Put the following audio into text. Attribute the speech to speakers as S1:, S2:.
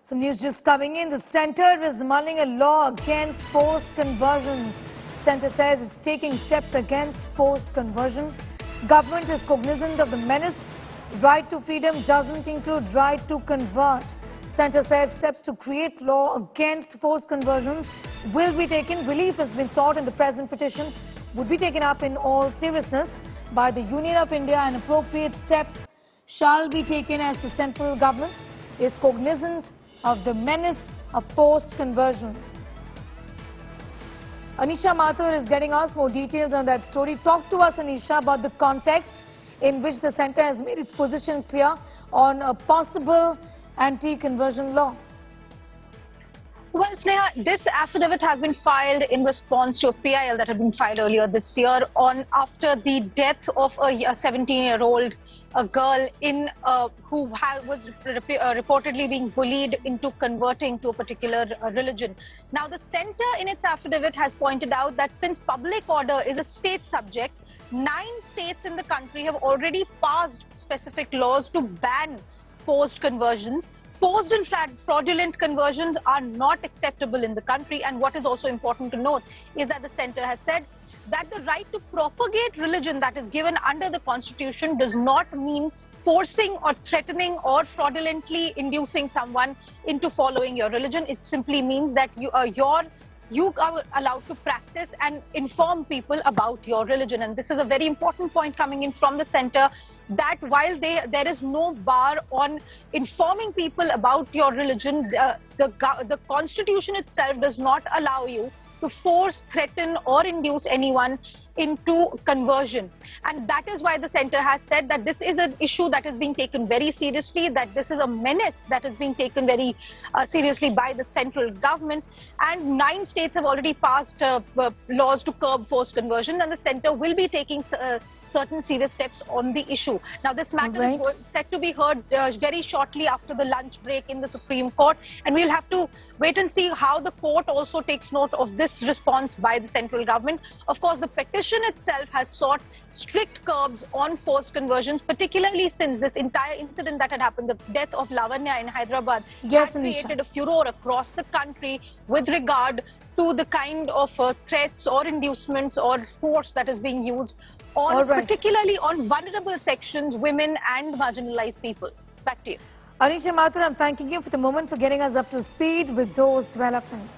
S1: Some news just coming in. The centre is mulling a law against forced conversion. Centre says it's taking steps against forced conversion. Government is cognizant of the menace. Right to freedom doesn't include right to convert. Centre says steps to create law against forced conversions will be taken. Relief has been sought in the present petition, would be taken up in all seriousness by the Union of India, and appropriate steps shall be taken as the central government is cognizant of the menace of forced conversions. Anisha Mathur is getting us more details on that story. Talk to us, Anisha, about the context in which the centre has made its position clear on a possible anti-conversion law.
S2: Well, Sneha, this affidavit has been filed in response to a PIL that had been filed earlier this year after the death of a 17-year-old girl who was reportedly being bullied into converting to a particular religion. Now, the centre in its affidavit has pointed out that since public order is a state subject, 9 states in the country have already passed specific laws to ban forced conversions. Forced and fraudulent conversions are not acceptable in the country, and what is also important to note is that the centre has said that the right to propagate religion that is given under the constitution does not mean forcing or threatening or fraudulently inducing someone into following your religion. It simply means that you are allowed to practice and inform people about your religion. And this is a very important point coming in from the centre, that while there is no bar on informing people about your religion, the constitution itself does not allow you to force, threaten or induce anyone into conversion. And that is why the centre has said that this is an issue that is being taken very seriously, that this is a menace that is being taken very seriously by the central government. And 9 states have already passed laws to curb forced conversion, and the centre will be taking certain serious steps on the issue. Now, this matter is set to be heard very shortly after the lunch break in the Supreme Court, and we'll have to wait and see how the court also takes note of this response by the central government. Of course, the petition itself has sought strict curbs on forced conversions, particularly since this entire incident that had happened, the death of Lavanya in Hyderabad, has created a furor across the country with regard to the kind of threats or inducements or force that is being used on, particularly on vulnerable sections, women and marginalized people. Back to you.
S1: Anisha Mathur, I'm thanking you for the moment for getting us up to speed with those developments.